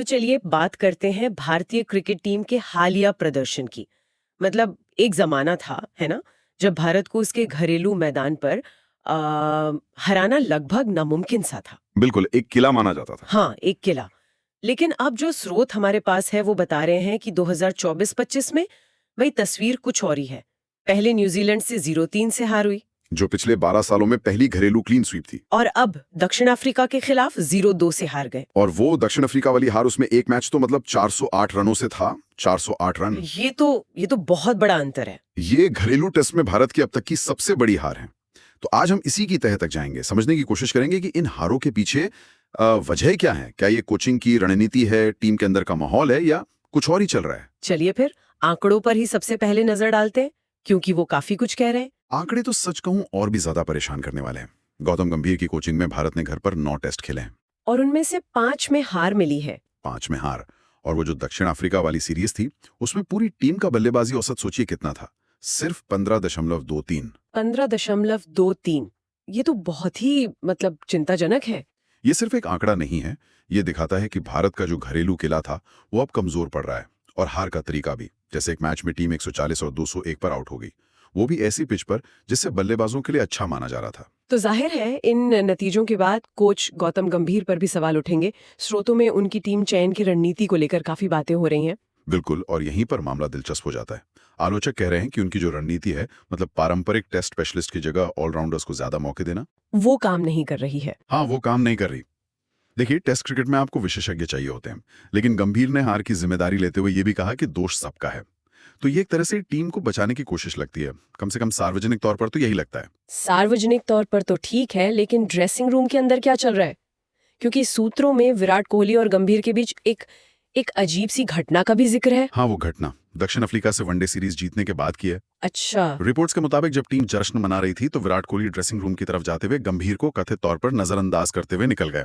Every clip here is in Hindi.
तो चलिए बात करते हैं भारतीय क्रिकेट टीम के हालिया प्रदर्शन की। मतलब एक जमाना था, है ना, जब भारत को उसके घरेलू मैदान पर हराना लगभग नामुमकिन सा था। बिल्कुल, एक किला माना जाता था। हाँ, एक किला। लेकिन अब जो स्रोत हमारे पास है वो बता रहे हैं कि 2024-25 में वही तस्वीर कुछ और ही है। पहले न्यूजीलैंड से 0-3 से हार हुई, जो पिछले 12 सालों में पहली घरेलू क्लीन स्वीप थी। और अब दक्षिण अफ्रीका के खिलाफ 0-2 से हार गए। और वो दक्षिण अफ्रीका वाली हार, उसमें एक मैच तो मतलब 408 रनों से था। 408 रन। ये तो बहुत बड़ा अंतर है। ये घरेलू टेस्ट में भारत की अब तक की सबसे बड़ी हार है। तो आज हम इसी की तह तक जाएंगे, समझने की कोशिश करेंगे कि इन हारों के पीछे वजह क्या है। क्या ये कोचिंग की रणनीति है, टीम के अंदर का माहौल है, या कुछ और ही चल रहा है? चलिए फिर आंकड़ों पर ही सबसे पहले नजर डालते हैं, क्योंकि वो काफी कुछ कह रहे हैं। आंकड़े तो सच कहूं और भी ज्यादा परेशान करने वाले हैं। गौतम गंभीर की कोचिंग में भारत ने घर पर 9 टेस्ट खेले हैं। और उनमें से 5 में हार मिली है। 5 में हार। और वो जो दक्षिण अफ्रीका वाली सीरीज थी, उसमें पूरी टीम का बल्लेबाजी औसत सोचिए कितना था, सिर्फ 15.23। 15.23। ये तो बहुत ही मतलब चिंताजनक है। ये सिर्फ एक आंकड़ा नहीं है, ये दिखाता है कि भारत का जो घरेलू किला था वो अब कमजोर पड़ रहा है। और हार का तरीका भी, जैसे एक मैच में टीम 140 और 201 पर आउट हो गई, वो भी ऐसी पिच पर जिससे बल्लेबाजों के लिए अच्छा माना जा रहा था। तो जाहिर है इन नतीजों के बाद कोच गौतम गंभीर पर भी सवाल उठेंगे। स्रोतों में उनकी टीम चयन की रणनीति को लेकर काफी बातें हो रही हैं। बिल्कुल, और यहीं पर मामला दिलचस्प हो जाता है। आलोचक कह रहे हैं कि उनकी जो रणनीति है, मतलब पारंपरिक टेस्ट स्पेशलिस्ट की जगह ऑलराउंडर्स को ज्यादा मौके देना, वो काम नहीं कर रही है। हाँ, वो काम नहीं कर रही। देखिए, टेस्ट क्रिकेट में आपको विशेषज्ञ चाहिए होते हैं, लेकिन गंभीर ने हार की जिम्मेदारी लेते हुए ये भी कहा कि दोष सबका है। तो ये एक तरह से टीम को बचाने की कोशिश लगती है, कम से कम सार्वजनिक तौर पर तो यही लगता है। सार्वजनिक तौर पर तो ठीक है, लेकिन ड्रेसिंग रूम के अंदर क्या चल रहा है? क्योंकि सूत्रों में विराट कोहली और गंभीर के बीच एक अजीब सी घटना का भी जिक्र है। हाँ, वो घटना दक्षिण अफ्रीका से वनडे सीरीज जीतने के बाद की है। अच्छा। रिपोर्ट्स के मुताबिक जब टीम जश्न मना रही थी तो विराट कोहली ड्रेसिंग रूम की तरफ जाते हुए गंभीर को कथित तौर पर नजरअंदाज करते हुए निकल गए।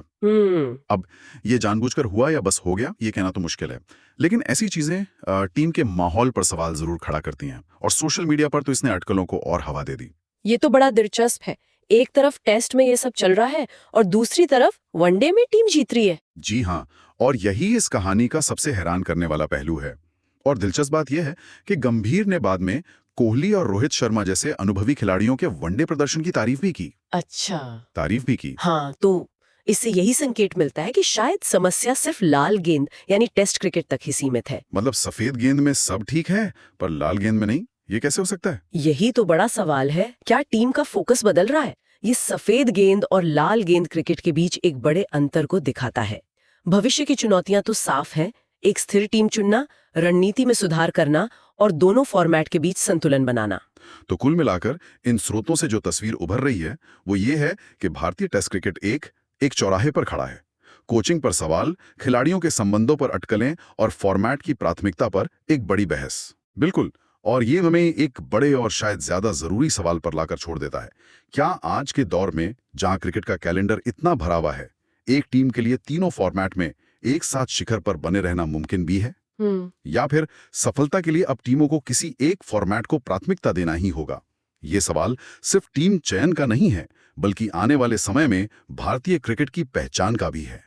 अब ये जानबूझकर हुआ या बस हो गया, ये कहना तो मुश्किल है। लेकिन ऐसी चीजें टीम के माहौल पर सवाल जरूर खड़ा करती हैं, और सोशल मीडिया पर तो इसने अटकलों को और हवा दे दी। ये तो बड़ा दिलचस्प है। एक तरफ टेस्ट में ये सब चल रहा है और दूसरी तरफ वनडे में टीम जीत रही है। जी हाँ, और यही इस कहानी का सबसे हैरान करने वाला पहलू है। और दिलचस्प बात यह है कि गंभीर ने बाद में कोहली और रोहित शर्मा जैसे अनुभवी खिलाड़ियों के वनडे प्रदर्शन की तारीफ भी की। अच्छा। तारीफ भी की। हाँ, तो इससे यही संकेत मिलता है कि शायद समस्या सिर्फ लाल गेंद यानी टेस्ट क्रिकेट तक ही सीमित है। मतलब सफेद गेंद में सब ठीक है पर लाल गेंद में नहीं, ये कैसे हो सकता है? यही तो बड़ा सवाल है। क्या टीम का फोकस बदल रहा है? ये सफेद गेंद और लाल गेंद क्रिकेट के बीच एक बड़े अंतर को दिखाता है। भविष्य की चुनौतियां तो साफ हैं। एक स्थिर टीम चुनना, रणनीति में सुधार करना और दोनों फॉर्मेट के बीच संतुलन बनाना। तो कुल मिलाकर इन स्रोतों से जो तस्वीर उभर रही है वो ये है कि भारतीय टेस्ट क्रिकेट एक चौराहे पर खड़ा है। कोचिंग पर सवाल, खिलाड़ियों के संबंधों पर अटकलें और फॉर्मेट की प्राथमिकता पर एक बड़ी बहस। बिल्कुल, और ये हमें एक बड़े और शायद ज्यादा जरूरी सवाल पर लाकर छोड़ देता है। क्या आज के दौर में, जहां क्रिकेट का कैलेंडर इतना भरा हुआ है, एक टीम के लिए तीनों फॉर्मेट में एक साथ शिखर पर बने रहना मुमकिन भी है? या फिर सफलता के लिए अब टीमों को किसी एक फॉर्मेट को प्राथमिकता देना ही होगा? ये सवाल सिर्फ टीम चयन का नहीं है, बल्कि आने वाले समय में भारतीय क्रिकेट की पहचान का भी है।